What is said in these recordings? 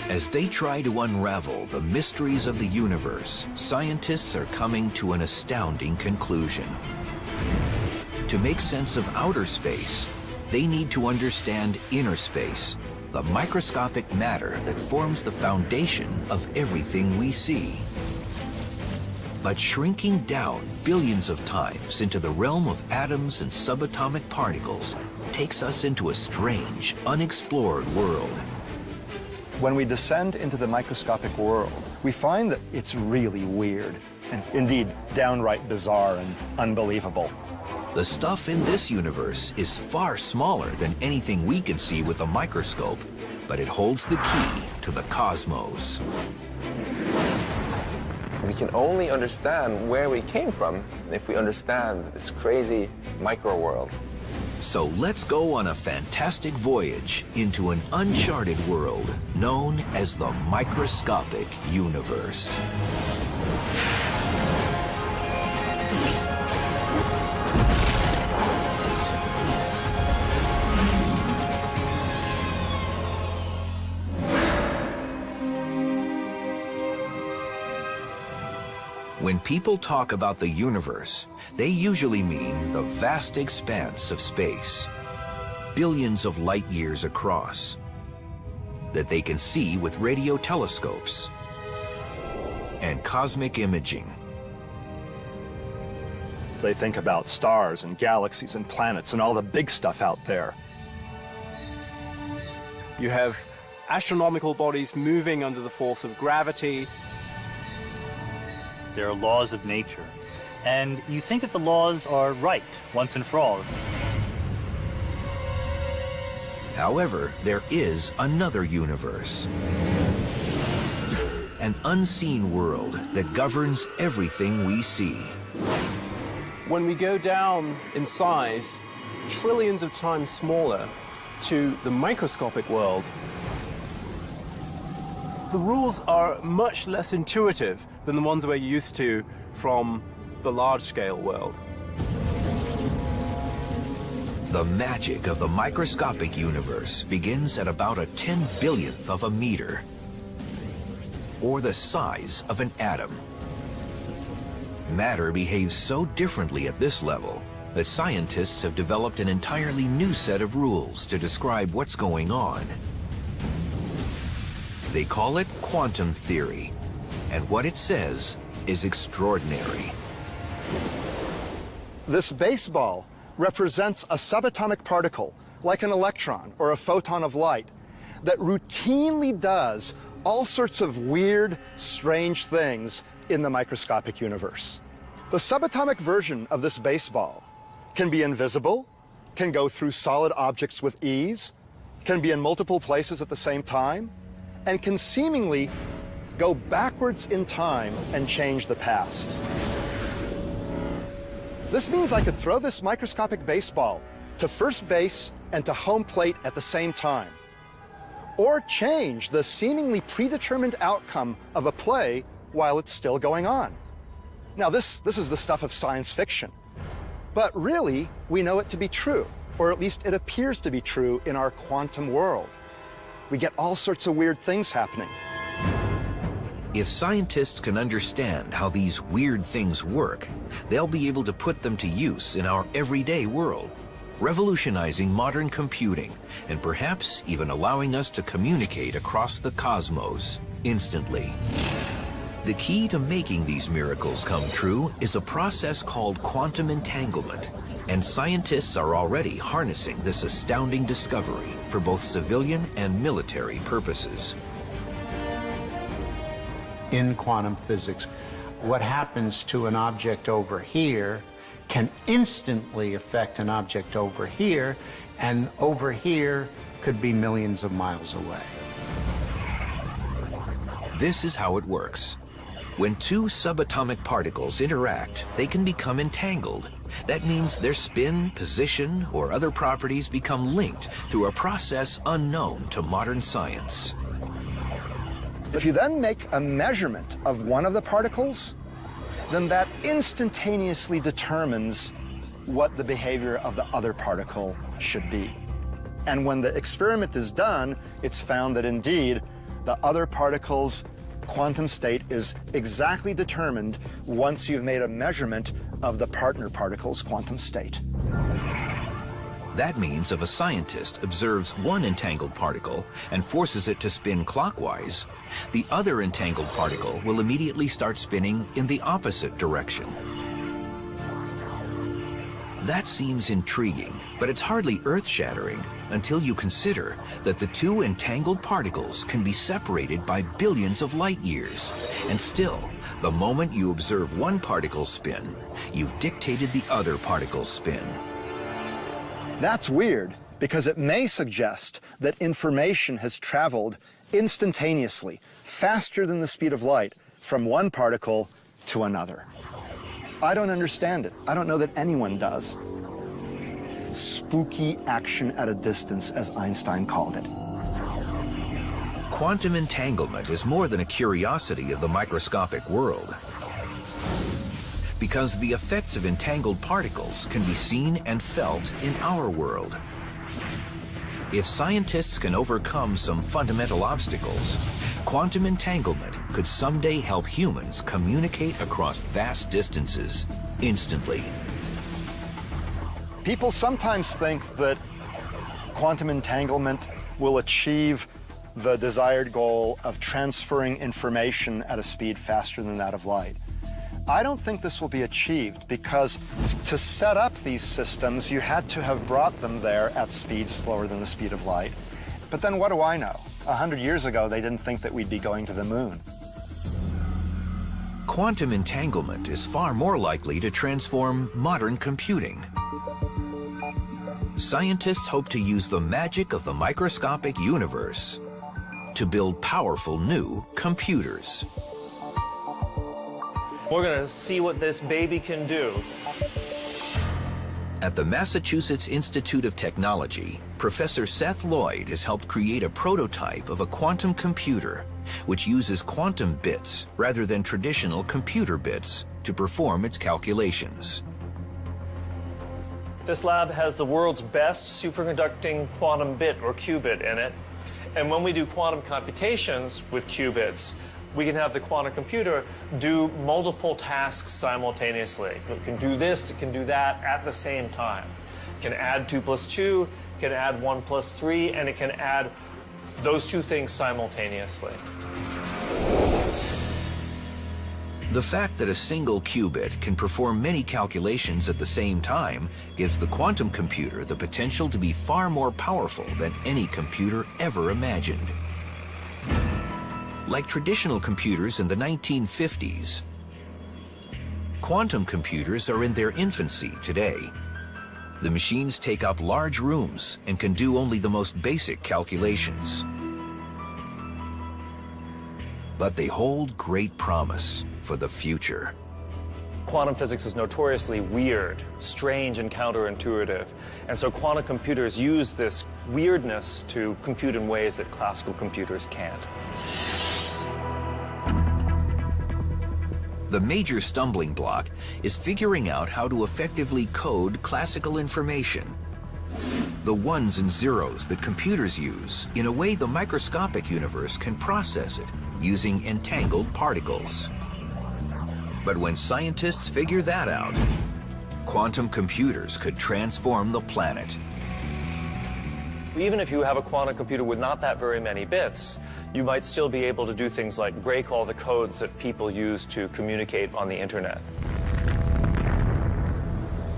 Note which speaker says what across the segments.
Speaker 1: As they try to unravel the mysteries of the universe, scientists are coming to an astounding conclusion. To make sense of outer space, they need to understand inner space, the microscopic matter that forms the foundation of everything we see. But shrinking down billions of times into the realm of atoms and subatomic particles takes us into a strange, unexplored world.
Speaker 2: When we descend into the microscopic world, we find that it's really weird and indeed downright bizarre and unbelievable.
Speaker 1: The stuff in this universe is far smaller than anything we can see with a microscope, but it holds the key to the cosmos.
Speaker 3: We can only understand where we came from if we understand this crazy micro world.
Speaker 1: So let's go on a fantastic voyage into an uncharted world known as the microscopic universe. When people talk about the universe, they usually mean the vast expanse of space, billions of light years across, that they can see with radio telescopes and cosmic imaging.
Speaker 2: They think about stars and galaxies and planets and all the big stuff out there.
Speaker 4: You have astronomical bodies moving under the force of gravity.
Speaker 5: There are laws of nature, and you think that the laws are right once and for all.
Speaker 1: However, there is another universe, an unseen world that governs everything we see.
Speaker 4: When we go down in size, trillions of times smaller, to the microscopic world, the rules are much less intuitive than the ones we're used to from the large-scale world.
Speaker 1: The magic of the microscopic universe begins at about a 10/1000th of a meter, or the size of an atom. Matter behaves so differently at this level that scientists have developed an entirely new set of rules to describe what's going on. They call it quantum theory, and what it says is extraordinary.
Speaker 2: This baseball represents a subatomic particle, like an electron or a photon of light, that routinely does all sorts of weird, strange things in the microscopic universe. The subatomic version of this baseball can be invisible, can go through solid objects with ease, can be in multiple places at the same time, and can seemingly go backwards in time and change the past. This means I could throw this microscopic baseball to first base and to home plate at the same time, or change the seemingly predetermined outcome of a play while it's still going on. Now, this is the stuff of science fiction, but really, we know it to be true, or at least it appears to be true in our quantum world. We get all sorts of weird things happening.
Speaker 1: If scientists can understand how these weird things work, they'll be able to put them to use in our everyday world, revolutionizing modern computing, and perhaps even allowing us to communicate across the cosmos instantly. The key to making these miracles come true is a process called quantum entanglement, and scientists are already harnessing this astounding discovery for both civilian and military purposes.
Speaker 6: In quantum physics, what happens to an object over here can instantly affect an object over here, and over here could be millions of miles away.
Speaker 1: This is how it works. When two subatomic particles interact, they can become entangled. That means their spin, position, or other properties become linked through a process unknown to modern science.
Speaker 2: If you then make a measurement of one of the particles, then that instantaneously determines what the behavior of the other particle should be. And when the experiment is done, it's found that indeed the other particle's quantum state is exactly determined once you've made a measurement of the partner particle's quantum state.
Speaker 1: That means if a scientist observes one entangled particle and forces it to spin clockwise, the other entangled particle will immediately start spinning in the opposite direction. That seems intriguing, but it's hardly earth-shattering until you consider that the two entangled particles can be separated by billions of light years. And still, the moment you observe one particle's spin, you've dictated the other particle's spin.
Speaker 2: That's weird, because it may suggest that information has traveled instantaneously, faster than the speed of light, from one particle to another. I don't understand it. I don't know that anyone does. Spooky action at a distance, as Einstein called it.
Speaker 1: Quantum entanglement is more than a curiosity of the microscopic world, because the effects of entangled particles can be seen and felt in our world. If scientists can overcome some fundamental obstacles, quantum entanglement could someday help humans communicate across vast distances instantly.
Speaker 2: People sometimes think that quantum entanglement will achieve the desired goal of transferring information at a speed faster than that of light. I don't think this will be achieved, because to set up these systems, you had to have brought them there at speeds slower than the speed of light. But then what do I know? 100 years ago, they didn't think that we'd be going to the moon.
Speaker 1: Quantum entanglement is far more likely to transform modern computing. Scientists hope to use the magic of the microscopic universe to build powerful new computers.
Speaker 7: We're going to see what this baby can do.
Speaker 1: At the Massachusetts Institute of Technology, Professor Seth Lloyd has helped create a prototype of a quantum computer which uses quantum bits rather than traditional computer bits to perform its calculations.
Speaker 7: This lab has the world's best superconducting quantum bit, or qubit, in it. And when we do quantum computations with qubits, we can have the quantum computer do multiple tasks simultaneously. It can do this, it can do that at the same time. It can add 2 + 2, it can add 1 + 3, and it can add those two things simultaneously.
Speaker 1: The fact that a single qubit can perform many calculations at the same time gives the quantum computer the potential to be far more powerful than any computer ever imagined. Like traditional computers in the 1950s, quantum computers are in their infancy today. The machines take up large rooms and can do only the most basic calculations. But they hold great promise for the future.
Speaker 7: Quantum physics is notoriously weird, strange, and counterintuitive. And so quantum computers use this weirdness to compute in ways that classical computers can't.
Speaker 1: The major stumbling block is figuring out how to effectively code classical information, the ones and zeros that computers use, in a way the microscopic universe can process it using entangled particles. But when scientists figure that out, quantum computers could transform the planet.
Speaker 7: Even if you have a quantum computer with not that very many bits, you might still be able to do things like break all the codes that people use to communicate on the internet.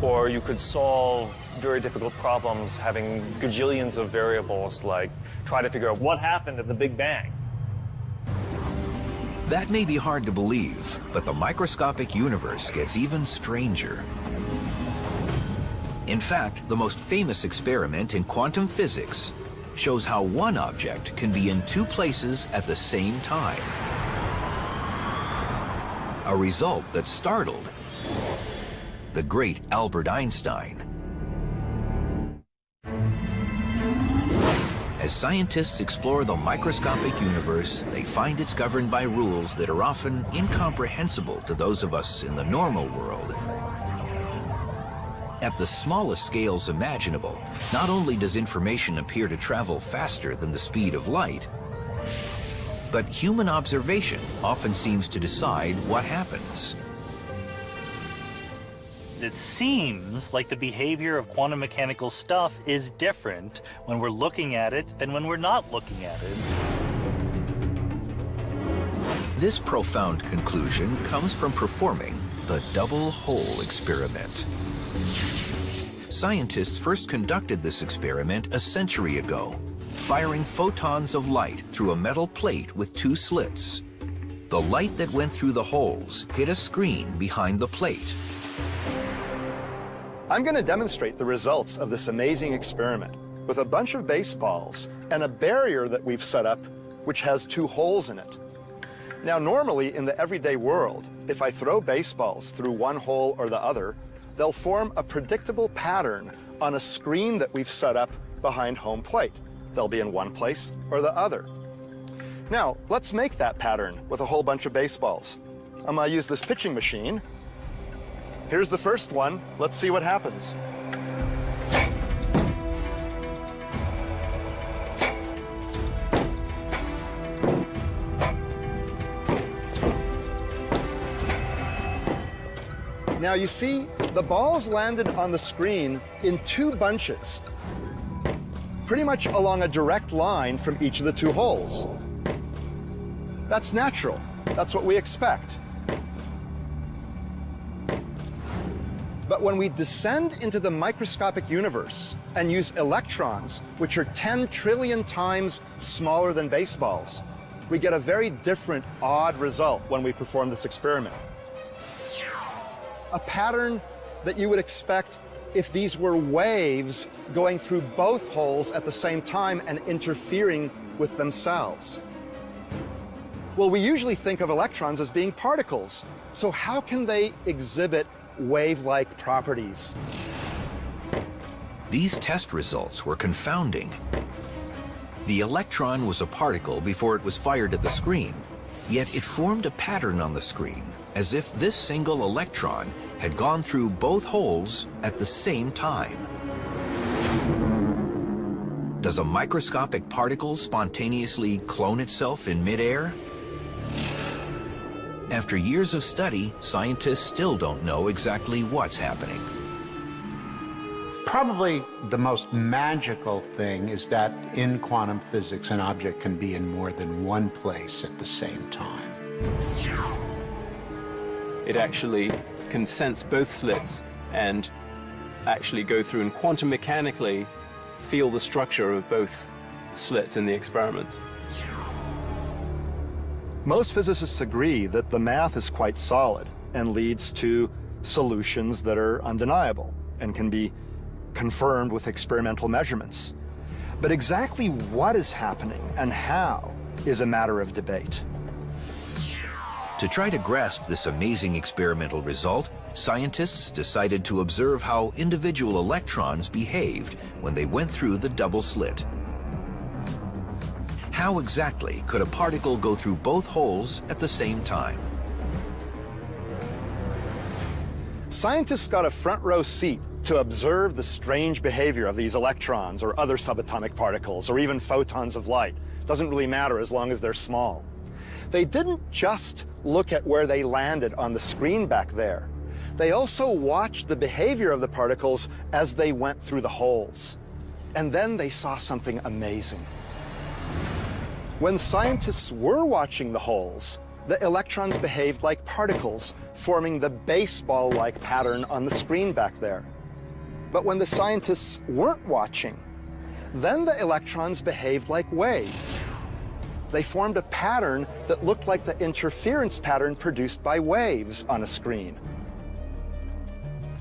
Speaker 7: Or you could solve very difficult problems having gajillions of variables, like try to figure out what happened at the Big Bang.
Speaker 1: That may be hard to believe, but the microscopic universe gets even stranger. In fact, the most famous experiment in quantum physics shows how one object can be in two places at the same time. A result that startled the great Albert Einstein. As scientists explore the microscopic universe, they find it's governed by rules that are often incomprehensible to those of us in the normal world. At the smallest scales imaginable, not only does information appear to travel faster than the speed of light, But human observation often seems to decide what happens.
Speaker 5: It seems like the behavior of quantum mechanical stuff is different when we're looking at it than when we're not looking at it.
Speaker 1: This profound conclusion comes from performing the double hole experiment. Scientists first conducted this experiment a century ago, firing photons of light through a metal plate with two slits. The light that went through the holes hit a screen behind the plate.
Speaker 2: I'm going to demonstrate the results of this amazing experiment with a bunch of baseballs and a barrier that we've set up which has two holes in it. Now, normally in the everyday world, if I throw baseballs through one hole or the other, they'll form a predictable pattern on a screen that we've set up behind home plate. They'll be in one place or the other. Now, let's make that pattern with a whole bunch of baseballs. I'm going to use this pitching machine. Here's the first one. Let's see what happens. Now you see, the balls landed on the screen in two bunches, pretty much along a direct line from each of the two holes. That's natural. That's what we expect. But when we descend into the microscopic universe and use electrons, which are 10 trillion times smaller than baseballs, we get a very different, odd result when we perform this experiment. A pattern that you would expect if these were waves going through both holes at the same time and interfering with themselves. Well, we usually think of electrons as being particles, so how can they exhibit wave-like properties?
Speaker 1: These test results were confounding. The electron was a particle before it was fired at the screen, yet it formed a pattern on the screen, as if this single electron had gone through both holes at the same time. Does a microscopic particle spontaneously clone itself in midair? After years of study, scientists still don't know exactly what's happening.
Speaker 6: Probably the most magical thing is that in quantum physics, an object can be in more than one place at the same time.
Speaker 4: It actually can sense both slits and actually go through and quantum mechanically feel the structure of both slits in the experiment.
Speaker 2: Most physicists agree that the math is quite solid and leads to solutions that are undeniable and can be confirmed with experimental measurements. But exactly what is happening and how is a matter of debate.
Speaker 1: To try to grasp this amazing experimental result, scientists decided to observe how individual electrons behaved when they went through the double slit. How exactly could a particle go through both holes at the same time?
Speaker 2: Scientists got a front row seat to observe the strange behavior of these electrons or other subatomic particles or even photons of light. Doesn't really matter as long as they're small. They didn't just look at where they landed on the screen back there. They also watched the behavior of the particles as they went through the holes. And then they saw something amazing. When scientists were watching the holes, the electrons behaved like particles, forming the baseball-like pattern on the screen back there. But when the scientists weren't watching, then the electrons behaved like waves. They formed a pattern that looked like the interference pattern produced by waves on a screen.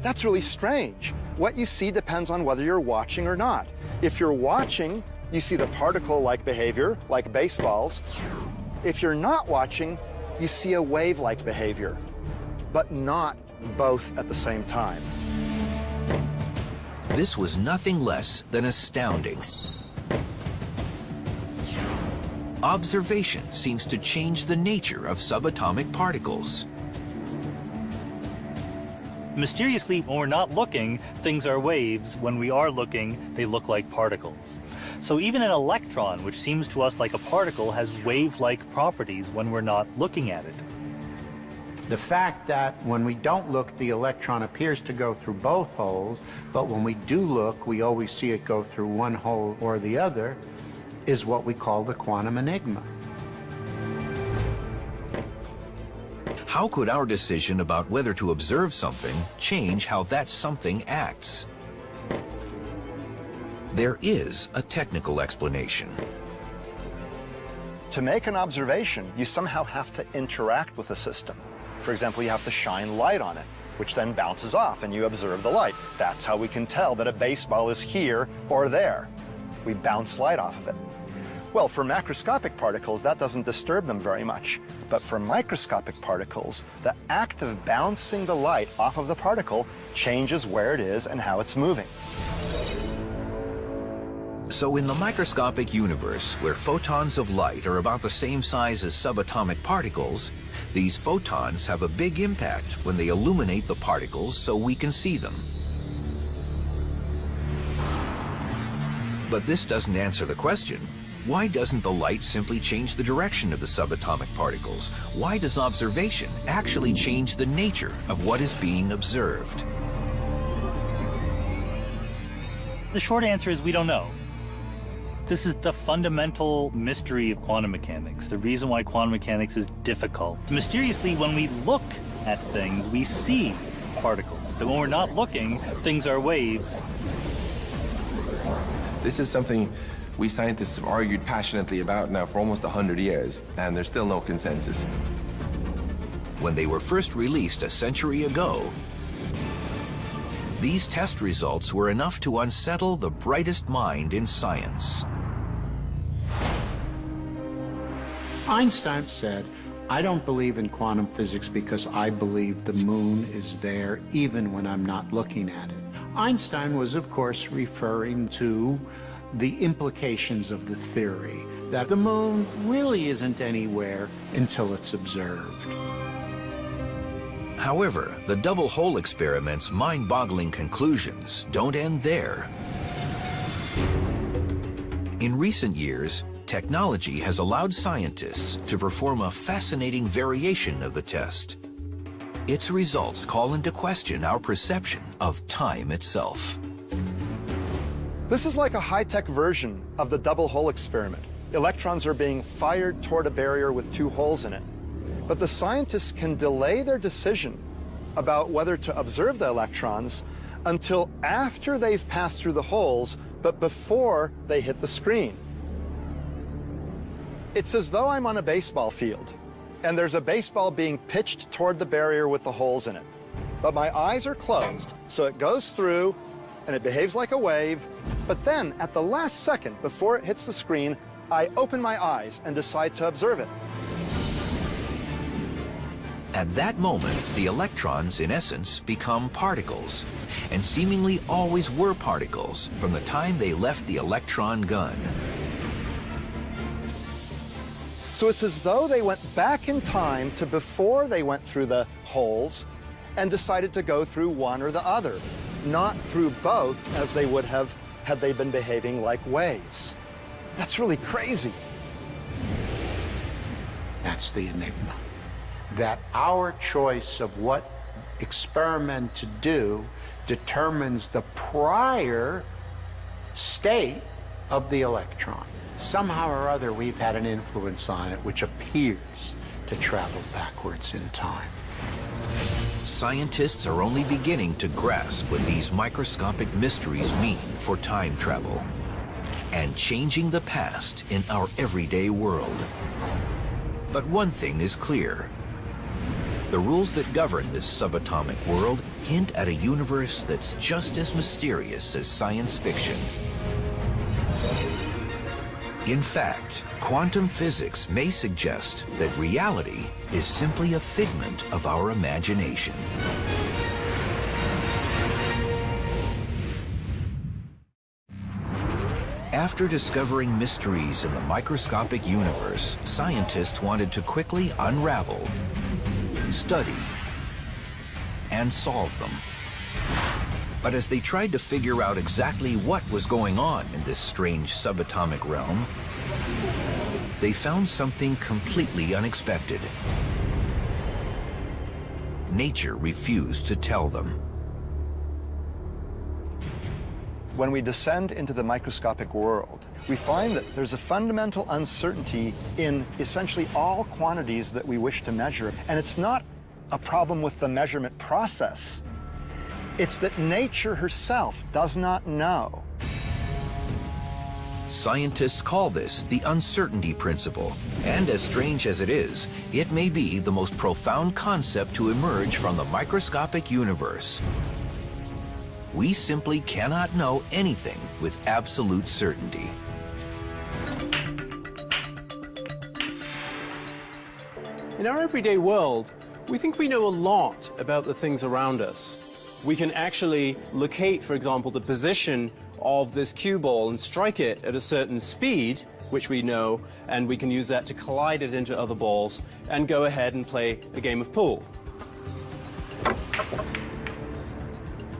Speaker 2: That's really strange. What you see depends on whether you're watching or not. If you're watching, you see the particle-like behavior, like baseballs. If you're not watching, you see a wave-like behavior, but not both at the same time.
Speaker 1: This was nothing less than astounding. Observation seems to change the nature of subatomic particles.
Speaker 5: Mysteriously, when we're not looking, things are waves. When we are looking, they look like particles. So even an electron, which seems to us like a particle, has wave-like properties when we're not looking at it.
Speaker 6: The fact that when we don't look, the electron appears to go through both holes, but when we do look, we always see it go through one hole or the other, is what we call the quantum enigma.
Speaker 1: How could our decision about whether to observe something change how that something acts? There is a technical explanation.
Speaker 2: To make an observation, you somehow have to interact with the system. For example, you have to shine light on it, which then bounces off and you observe the light. That's how we can tell that a baseball is here or there. We bounce light off of it. Well, for macroscopic particles, that doesn't disturb them very much. But for microscopic particles, the act of bouncing the light off of the particle changes where it is and how it's moving.
Speaker 1: So in the microscopic universe, where photons of light are about the same size as subatomic particles, these photons have a big impact when they illuminate the particles so we can see them. But this doesn't answer the question. Why doesn't the light simply change the direction of the subatomic particles? Why does observation actually change the nature of what is being observed?
Speaker 5: The short answer is we don't know. This is the fundamental mystery of quantum mechanics, the reason why quantum mechanics is difficult. Mysteriously, when we look at things, we see particles. That when we're not looking, things are waves.
Speaker 3: This is something we scientists have argued passionately about now for almost 100 years, and there's still no consensus.
Speaker 1: When they were first released a century ago, these test results were enough to unsettle the brightest mind in science.
Speaker 6: Einstein said, "I don't believe in quantum physics because I believe the moon is there even when I'm not looking at it." Einstein was, of course, referring to the implications of the theory that the moon really isn't anywhere until it's observed.
Speaker 1: However, the double hole experiment's mind-boggling conclusions don't end there. In recent years, technology has allowed scientists to perform a fascinating variation of the test. Its results call into question our perception of time itself.
Speaker 2: This is like a high-tech version of the double hole experiment. Electrons are being fired toward a barrier with two holes in it. But the scientists can delay their decision about whether to observe the electrons until after they've passed through the holes, but before they hit the screen. It's as though I'm on a baseball field, and there's a baseball being pitched toward the barrier with the holes in it. But my eyes are closed, so it goes through, and it behaves like a wave, but then at the last second before it hits the screen, I open my eyes and decide to observe it.
Speaker 1: At that moment, the electrons, in essence, become particles, and seemingly always were particles from the time they left the electron gun.
Speaker 2: So it's as though they went back in time to before they went through the holes and decided to go through one or the other, not through both as they would have had they been behaving like waves. That's really crazy.
Speaker 6: That's the enigma. That our choice of what experiment to do determines the prior state of the electron. Somehow or other, we've had an influence on it which appears to travel backwards in time.
Speaker 1: Scientists are only beginning to grasp what these microscopic mysteries mean for time travel and changing the past in our everyday world. But one thing is clear. The rules that govern this subatomic world hint at a universe that's just as mysterious as science fiction. In fact, quantum physics may suggest that reality is simply a figment of our imagination. After discovering mysteries in the microscopic universe, scientists wanted to quickly unravel, study, and solve them. But as they tried to figure out exactly what was going on in this strange subatomic realm, they found something completely unexpected. Nature refused to tell them.
Speaker 2: When we descend into the microscopic world, we find that there's a fundamental uncertainty in essentially all quantities that we wish to measure. And it's not a problem with the measurement process. It's that nature herself does not know.
Speaker 1: Scientists call this the uncertainty principle. And as strange as it is, it may be the most profound concept to emerge from the microscopic universe. We simply cannot know anything with absolute certainty.
Speaker 4: In our everyday world, we think we know a lot about the things around us. We can actually locate, for example, the position of this cue ball and strike it at a certain speed, which we know, and we can use that to collide it into other balls and go ahead and play a game of pool.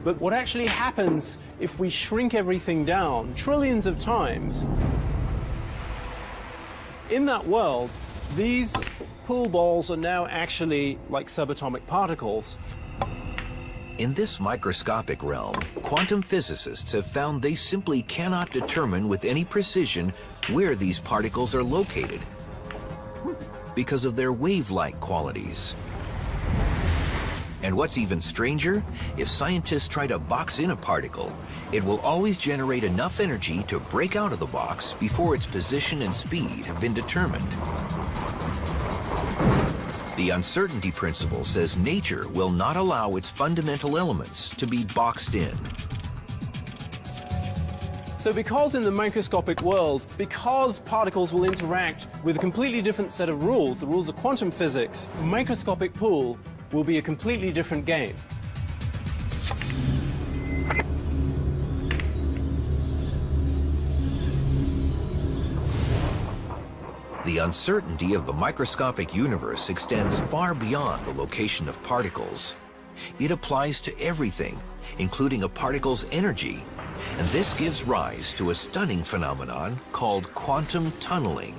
Speaker 4: But what actually happens if we shrink everything down trillions of times? In that world, these pool balls are now actually like subatomic particles.
Speaker 1: In this microscopic realm, quantum physicists have found they simply cannot determine with any precision where these particles are located because of their wave-like qualities. And what's even stranger, if scientists try to box in a particle, it will always generate enough energy to break out of the box before its position and speed have been determined. The uncertainty principle says nature will not allow its fundamental elements to be boxed in.
Speaker 4: So because in the microscopic world, because particles will interact with a completely different set of rules, the rules of quantum physics, microscopic pool will be a completely different game.
Speaker 1: The uncertainty of the microscopic universe extends far beyond the location of particles. It applies to everything, including a particle's energy, and this gives rise to a stunning phenomenon called quantum tunneling.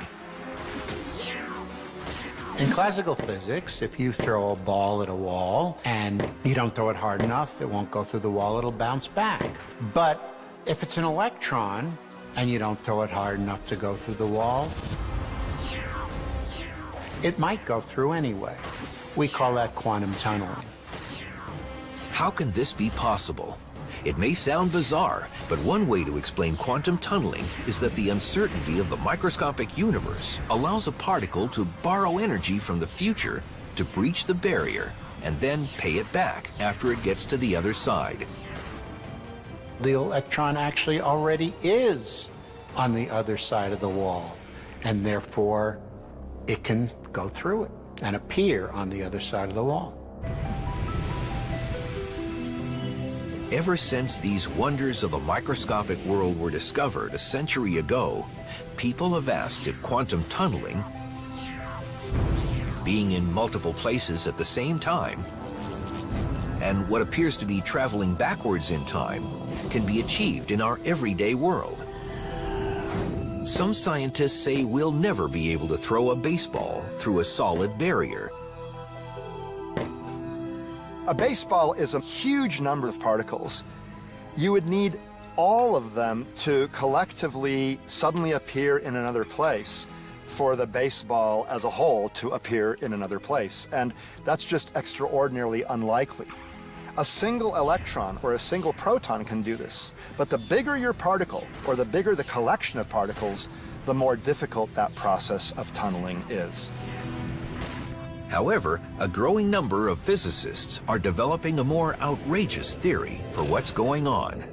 Speaker 6: In classical physics, if you throw a ball at a wall and you don't throw it hard enough, it won't go through the wall, it'll bounce back. But if it's an electron and you don't throw it hard enough to go through the wall, it might go through anyway. We call that quantum tunneling.
Speaker 1: How can this be possible? It may sound bizarre, but one way to explain quantum tunneling is that the uncertainty of the microscopic universe allows a particle to borrow energy from the future to breach the barrier and then pay it back after it gets to the other side.
Speaker 6: The electron actually already is on the other side of the wall, and therefore it can go through it and appear on the other side of the wall.
Speaker 1: Ever since these wonders of the microscopic world were discovered a century ago, people have asked if quantum tunneling, being in multiple places at the same time, and what appears to be traveling backwards in time, can be achieved in our everyday world. Some scientists say we'll never be able to throw a baseball through a solid barrier.
Speaker 2: A baseball is a huge number of particles. You would need all of them to collectively suddenly appear in another place for the baseball as a whole to appear in another place. And that's just extraordinarily unlikely. A single electron or a single proton can do this. But the bigger your particle, or the bigger the collection of particles, the more difficult that process of tunneling is.
Speaker 1: However, a growing number of physicists are developing a more outrageous theory for what's going on.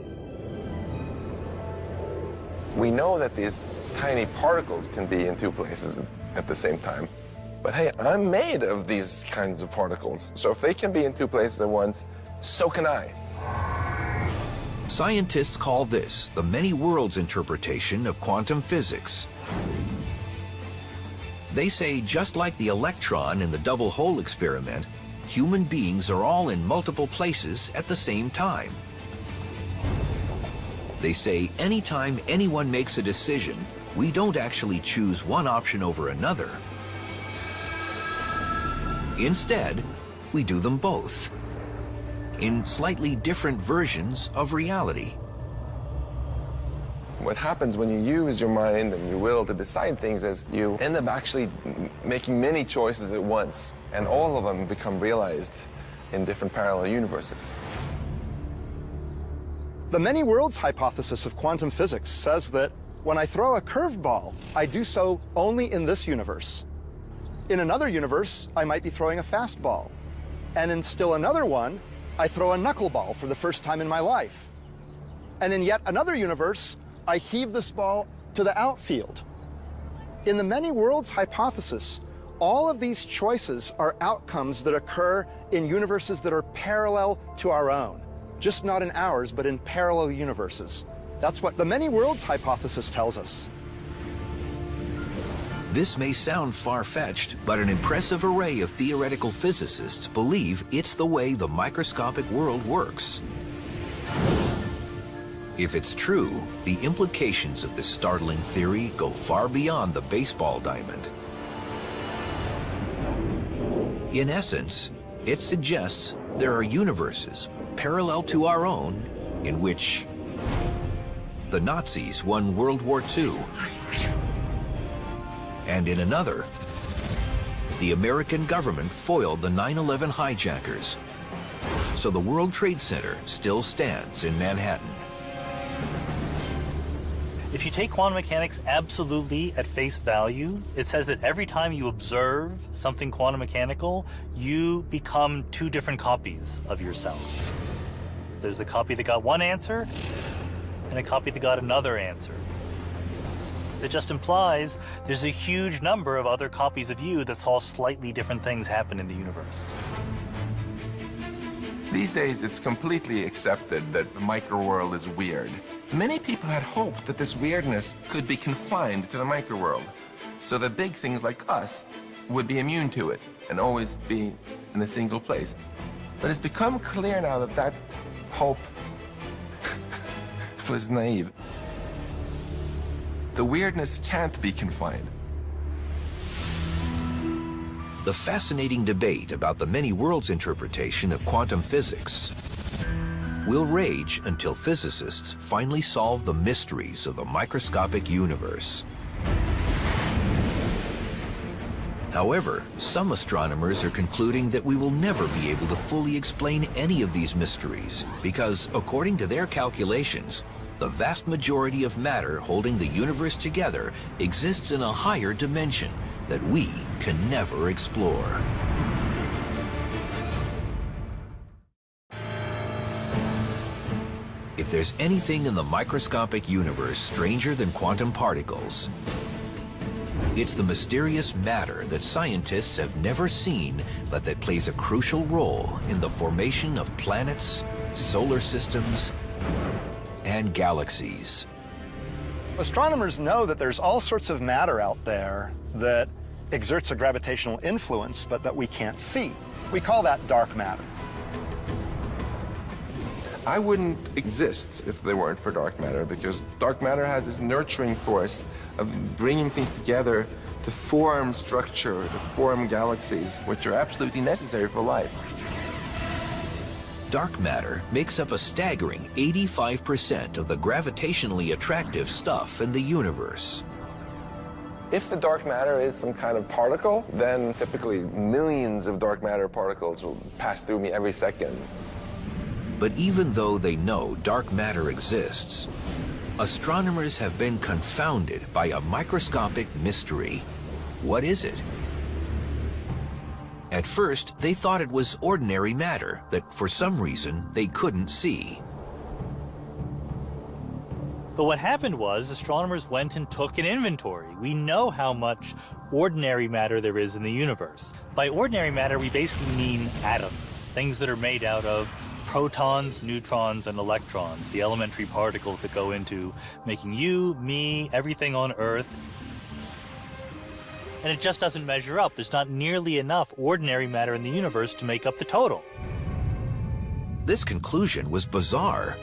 Speaker 3: We know that these tiny particles can be in two places at the same time. But hey, I'm made of these kinds of particles. So if they can be in two places at once, so can I.
Speaker 1: Scientists call this the many worlds interpretation of quantum physics. They say just like the electron in the double hole experiment, human beings are all in multiple places at the same time. They say anytime anyone makes a decision, we don't actually choose one option over another. Instead, we do them both, in slightly different versions of reality.
Speaker 3: What happens when you use your mind and your will to decide things is you end up actually making many choices at once, and all of them become realized in different parallel universes.
Speaker 2: The many worlds hypothesis of quantum physics says that when I throw a curveball, I do so only in this universe. In another universe, I might be throwing a fastball. And in still another one, I throw a knuckleball for the first time in my life. And in yet another universe, I heave this ball to the outfield. In the many worlds hypothesis, all of these choices are outcomes that occur in universes that are parallel to our own. Just not in ours, but in parallel universes. That's what the many worlds hypothesis tells us.
Speaker 1: This may sound far-fetched, but an impressive array of theoretical physicists believe it's the way the microscopic world works. If it's true, the implications of this startling theory go far beyond the baseball diamond. In essence, it suggests there are universes parallel to our own in which the Nazis won World War II. And in another, the American government foiled the 9/11 hijackers. So the World Trade Center still stands in Manhattan.
Speaker 5: If you take quantum mechanics absolutely at face value, it says that every time you observe something quantum mechanical, you become two different copies of yourself. There's the copy that got one answer and a copy that got another answer. It just implies there's a huge number of other copies of you that saw slightly different things happen in the universe.
Speaker 3: These days, it's completely accepted that the microworld is weird. Many people had hoped that this weirdness could be confined to the microworld, so that big things like us would be immune to it and always be in a single place. But it's become clear now that that hope was naive. The weirdness can't be confined.
Speaker 1: The fascinating debate about the many worlds interpretation of quantum physics will rage until physicists finally solve the mysteries of the microscopic universe. However, some astronomers are concluding that we will never be able to fully explain any of these mysteries because, according to their calculations, the vast majority of matter holding the universe together exists in a higher dimension that we can never explore. If there's anything in the microscopic universe stranger than quantum particles, it's the mysterious matter that scientists have never seen, but that plays a crucial role in the formation of planets, solar systems, and galaxies.
Speaker 2: Astronomers know that there's all sorts of matter out there that exerts a gravitational influence, but that we can't see. We call that dark matter.
Speaker 3: I wouldn't exist if they weren't for dark matter, because dark matter has this nurturing force of bringing things together to form structure, to form galaxies, which are absolutely necessary for life.
Speaker 1: Dark matter makes up a staggering 85% of the gravitationally attractive stuff in the universe.
Speaker 3: If the dark matter is some kind of particle, then typically millions of dark matter particles will pass through me every second.
Speaker 1: But even though they know dark matter exists, astronomers have been confounded by a microscopic mystery. What is it? At first, they thought it was ordinary matter that, for some reason, they couldn't see.
Speaker 5: But what happened was astronomers went and took an inventory. We know how much ordinary matter there is in the universe. By ordinary matter, we basically mean atoms, things that are made out of protons, neutrons, and electrons, the elementary particles that go into making you, me, everything on Earth. And it just doesn't measure up. There's not nearly enough ordinary matter in the universe to make up the total.
Speaker 1: This conclusion was bizarre.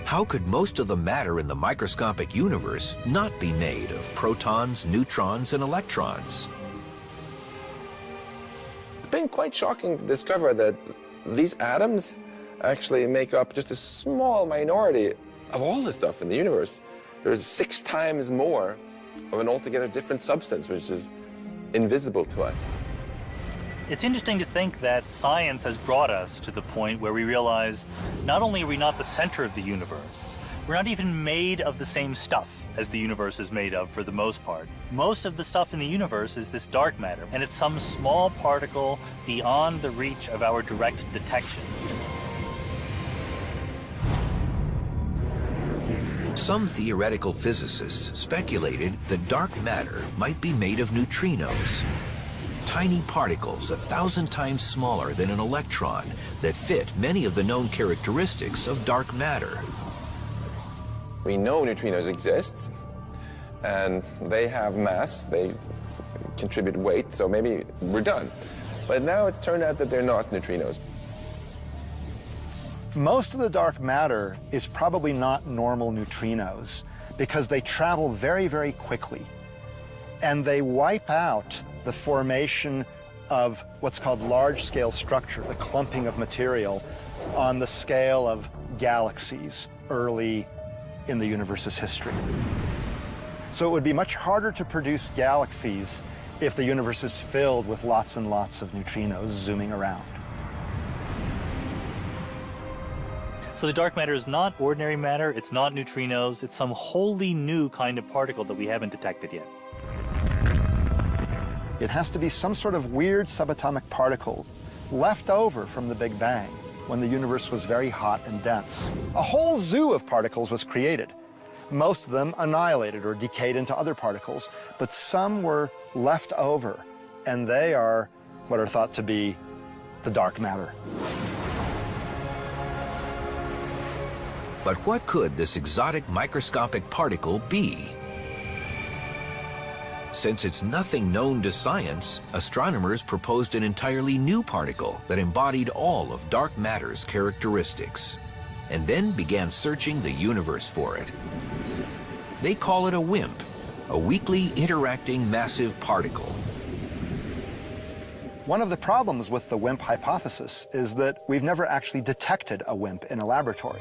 Speaker 1: How could most of the matter in the microscopic universe not be made of protons, neutrons, and electrons?
Speaker 3: It's been quite shocking to discover that these atoms actually make up just a small minority of all the stuff in the universe. There's 6 times more of an altogether different substance, which is invisible to us.
Speaker 5: It's interesting to think that science has brought us to the point where we realize not only are we not the center of the universe, we're not even made of the same stuff as the universe is made of for the most part. Most of the stuff in the universe is this dark matter, and it's some small particle beyond the reach of our direct detection.
Speaker 1: Some theoretical physicists speculated that dark matter might be made of neutrinos, tiny particles 1,000 times smaller than an electron that fit many of the known characteristics of dark matter.
Speaker 3: We know neutrinos exist, and they have mass, they contribute weight, so maybe we're done. But now it's turned out that they're not neutrinos.
Speaker 2: Most of the dark matter is probably not normal neutrinos because they travel very, very quickly. And they wipe out the formation of what's called large-scale structure, the clumping of material, on the scale of galaxies early in the universe's history. So it would be much harder to produce galaxies if the universe is filled with lots and lots of neutrinos zooming around.
Speaker 5: So the dark matter is not ordinary matter, it's not neutrinos, it's some wholly new kind of particle that we haven't detected yet.
Speaker 2: It has to be some sort of weird subatomic particle left over from the Big Bang when the universe was very hot and dense. A whole zoo of particles was created. Most of them annihilated or decayed into other particles, but some were left over, and they are what are thought to be the dark matter.
Speaker 1: But what could this exotic microscopic particle be? Since it's nothing known to science, astronomers proposed an entirely new particle that embodied all of dark matter's characteristics, and then began searching the universe for it. They call it a WIMP, a weakly interacting massive particle.
Speaker 2: One of the problems with the WIMP hypothesis is that we've never actually detected a WIMP in a laboratory.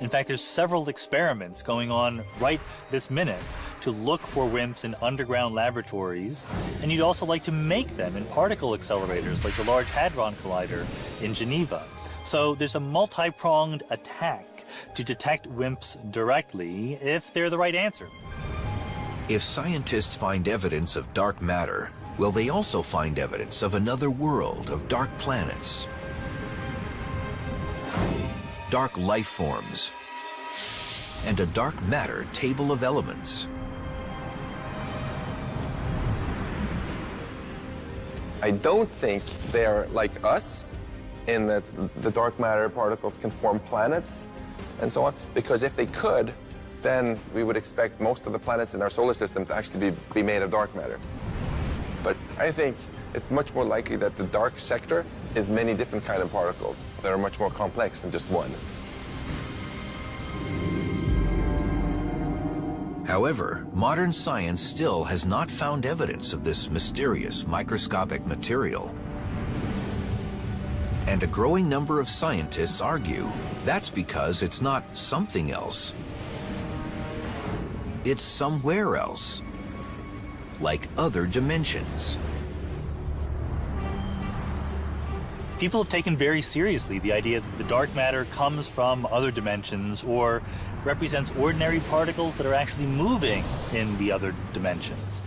Speaker 5: In fact, there's several experiments going on right this minute to look for WIMPs in underground laboratories, and you'd also like to make them in particle accelerators like the Large Hadron Collider in Geneva. So there's a multi-pronged attack to detect WIMPs directly if they're the right answer.
Speaker 1: If scientists find evidence of dark matter, will they also find evidence of another world of dark planets? Dark life forms, and a dark matter table of elements.
Speaker 3: I don't think they're like us in that the dark matter particles can form planets and so on, because if they could, then we would expect most of the planets in our solar system to actually be made of dark matter. But I think it's much more likely that the dark sector is many different kind of particles that are much more complex than just one.
Speaker 1: However, modern science still has not found evidence of this mysterious microscopic material. And a growing number of scientists argue that's because it's not something else. It's somewhere else, like other dimensions.
Speaker 5: People have taken very seriously the idea that the dark matter comes from other dimensions or represents ordinary particles that are actually moving in the other dimensions.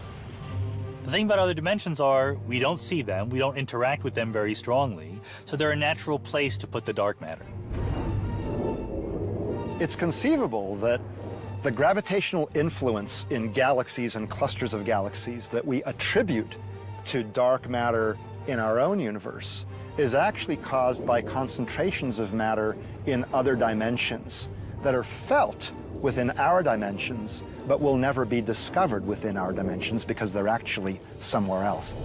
Speaker 5: The thing about other dimensions are we don't see them, we don't interact with them very strongly, so they're a natural place to put the dark matter.
Speaker 2: It's conceivable that the gravitational influence in galaxies and clusters of galaxies that we attribute to dark matter in our own universe is actually caused by concentrations of matter in other dimensions that are felt within our dimensions, but will never be discovered within our dimensions because they're actually somewhere else.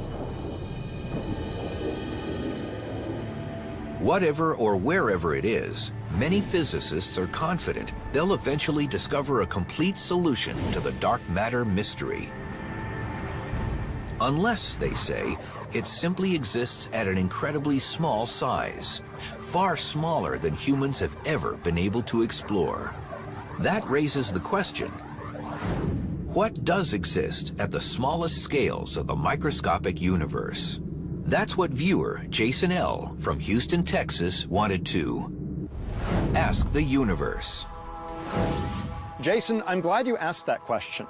Speaker 1: Whatever or wherever it is, many physicists are confident they'll eventually discover a complete solution to the dark matter mystery. Unless, they say, it simply exists at an incredibly small size, far smaller than humans have ever been able to explore. That raises the question, what does exist at the smallest scales of the microscopic universe? That's what viewer Jason L. from Houston, Texas wanted to ask the universe.
Speaker 2: Jason, I'm glad you asked that question.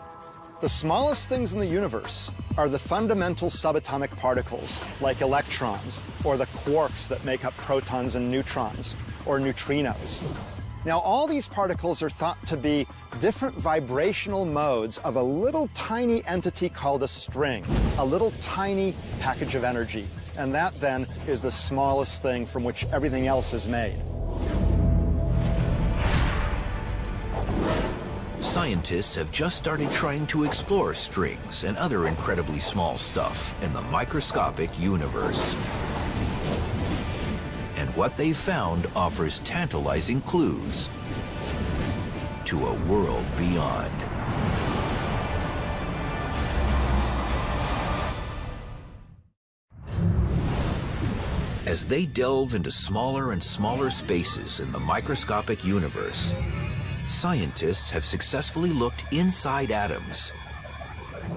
Speaker 2: The smallest things in the universe are the fundamental subatomic particles, like electrons, or the quarks that make up protons and neutrons, or neutrinos. Now, all these particles are thought to be different vibrational modes of a little tiny entity called a string, a little tiny package of energy. And that, then, is the smallest thing from which everything else is made.
Speaker 1: Scientists have just started trying to explore strings and other incredibly small stuff in the microscopic universe. And what they've found offers tantalizing clues to a world beyond. As they delve into smaller and smaller spaces in the microscopic universe, scientists have successfully looked inside atoms.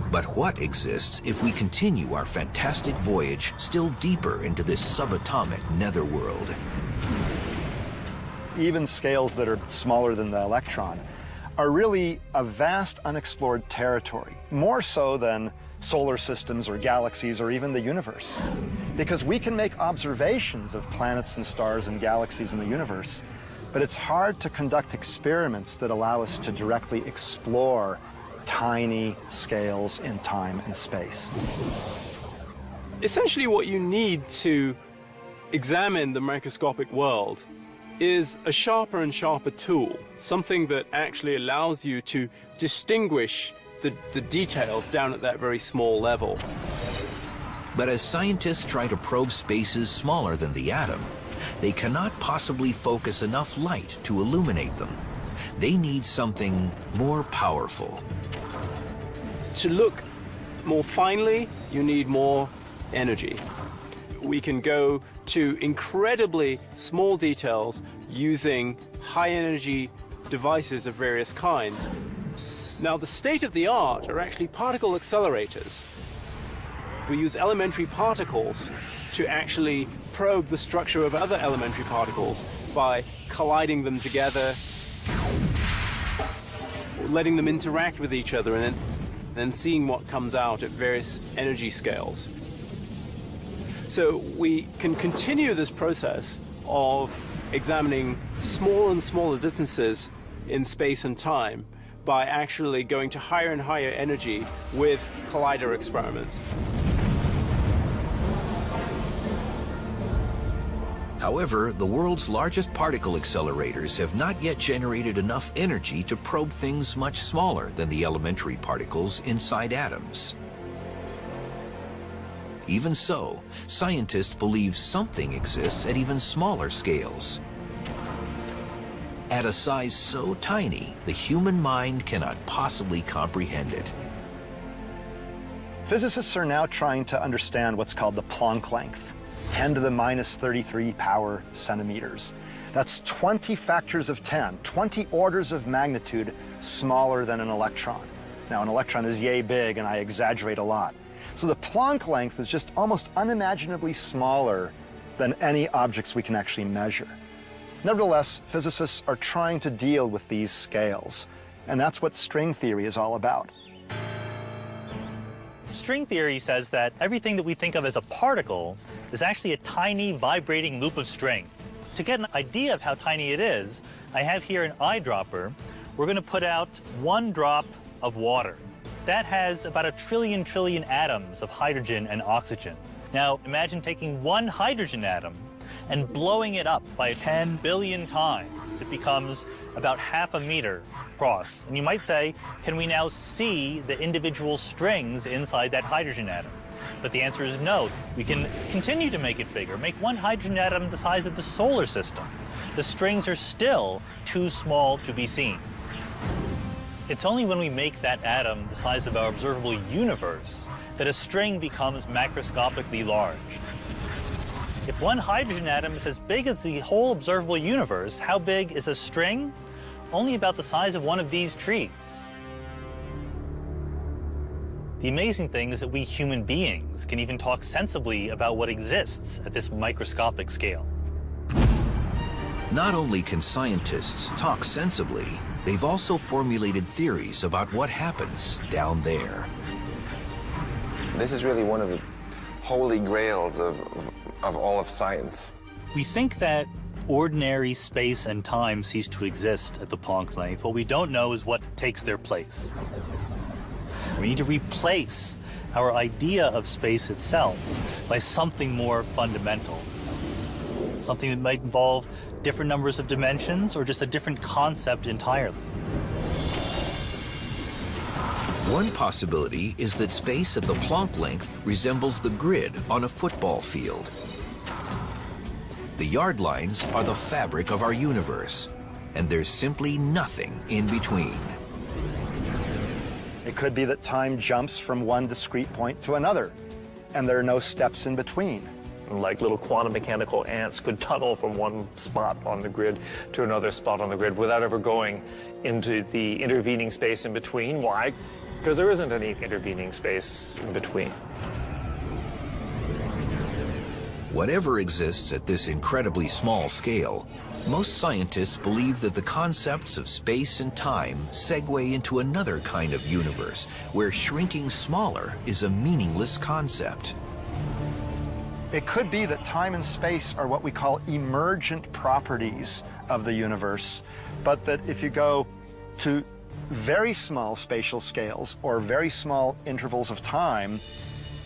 Speaker 1: But what exists if we continue our fantastic voyage still deeper into this subatomic netherworld?
Speaker 2: Even scales that are smaller than the electron are really a vast unexplored territory, more so than solar systems or galaxies or even the universe. Because we can make observations of planets and stars and galaxies in the universe, but it's hard to conduct experiments that allow us to directly explore tiny scales in time and space.
Speaker 4: Essentially, what you need to examine the microscopic world is a sharper and sharper tool, something that actually allows you to distinguish the details down at that very small level.
Speaker 1: But as scientists try to probe spaces smaller than the atom, they cannot possibly focus enough light to illuminate them. They need something more powerful.
Speaker 4: To look more finely, you need more energy. We can go to incredibly small details using high-energy devices of various kinds. Now, the state of the art are actually particle accelerators. We use elementary particles to actually probe the structure of other elementary particles by colliding them together, letting them interact with each other, and then seeing what comes out at various energy scales. So we can continue this process of examining smaller and smaller distances in space and time by actually going to higher and higher energy with collider experiments.
Speaker 1: However, the world's largest particle accelerators have not yet generated enough energy to probe things much smaller than the elementary particles inside atoms. Even so, scientists believe something exists at even smaller scales. At a size so tiny, the human mind cannot possibly comprehend it.
Speaker 2: Physicists are now trying to understand what's called the Planck length, 10 to the minus 33 power centimeters. That's 20 factors of 10, 20 orders of magnitude smaller than an electron. Now, an electron is yay big, and I exaggerate a lot. So the Planck length is just almost unimaginably smaller than any objects we can actually measure. Nevertheless, physicists are trying to deal with these scales, and that's what string theory is all about.
Speaker 5: String theory says that everything that we think of as a particle is actually a tiny vibrating loop of string. To get an idea of how tiny it is, I have here an eyedropper. We're going to put out 1 drop of water. That has about a trillion atoms of hydrogen and oxygen. Now, imagine taking 1 hydrogen atom and blowing it up by 10 billion times. It becomes about half a meter across. And you might say, can we now see the individual strings inside that hydrogen atom? But the answer is no. We can continue to make it bigger, make one hydrogen atom the size of the solar system. The strings are still too small to be seen. It's only when we make that atom the size of our observable universe that a string becomes macroscopically large. If one hydrogen atom is as big as the whole observable universe, how big is a string? Only about the size of one of these trees. The amazing thing is that we human beings can even talk sensibly about what exists at this microscopic scale.
Speaker 1: Not only can scientists talk sensibly, they've also formulated theories about what happens down there.
Speaker 3: This is really one of the holy grails of all of science.
Speaker 5: We think that ordinary space and time cease to exist at the Planck length. What we don't know is what takes their place. We need to replace our idea of space itself by something more fundamental. Something that might involve different numbers of dimensions or just a different concept entirely.
Speaker 1: One possibility is that space at the Planck length resembles the grid on a football field. The yard lines are the fabric of our universe, and there's simply nothing in between.
Speaker 2: It could be that time jumps from one discrete point to another, and there are no steps in between.
Speaker 7: Like little quantum mechanical ants could tunnel from one spot on the grid to another spot on the grid without ever going into the intervening space in between. Why? Because there isn't any intervening space in between.
Speaker 1: Whatever exists at this incredibly small scale, most scientists believe that the concepts of space and time segue into another kind of universe where shrinking smaller is a meaningless concept.
Speaker 2: It could be that time and space are what we call emergent properties of the universe, but that if you go to very small spatial scales or very small intervals of time,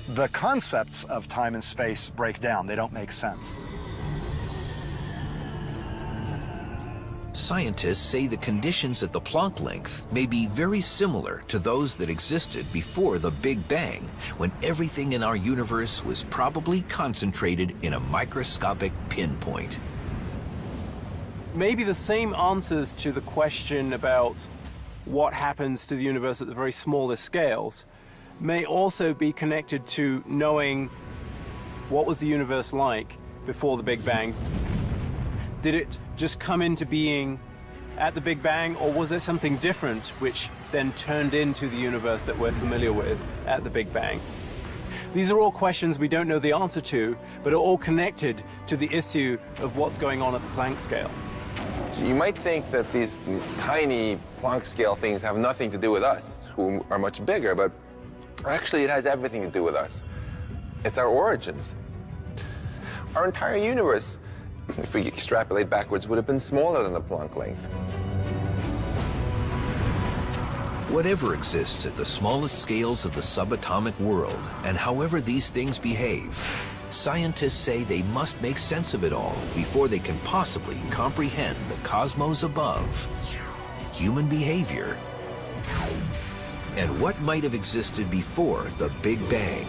Speaker 2: the concepts of time and space break down. They don't make sense.
Speaker 1: Scientists say the conditions at the Planck length may be very similar to those that existed before the Big Bang, when everything in our universe was probably concentrated in a microscopic pinpoint.
Speaker 4: Maybe the same answers to the question about what happens to the universe at the very smallest scales may also be connected to knowing what was the universe like before the Big Bang. Did it just come into being at the Big Bang, or was there something different which then turned into the universe that we're familiar with at the Big Bang? These are all questions we don't know the answer to, but are all connected to the issue of what's going on at the Planck scale.
Speaker 3: So you might think that these tiny Planck scale things have nothing to do with us, who are much bigger, but actually it has everything to do with us. It's our origins. Our entire universe, if we extrapolate backwards, would have been smaller than the Planck length.
Speaker 1: Whatever exists at the smallest scales of the subatomic world, and however these things behave, scientists say they must make sense of it all before they can possibly comprehend the cosmos above, human behavior, and what might have existed before the Big Bang.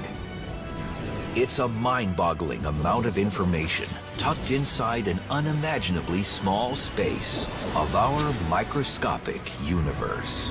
Speaker 1: It's a mind-boggling amount of information tucked inside an unimaginably small space of our microscopic universe.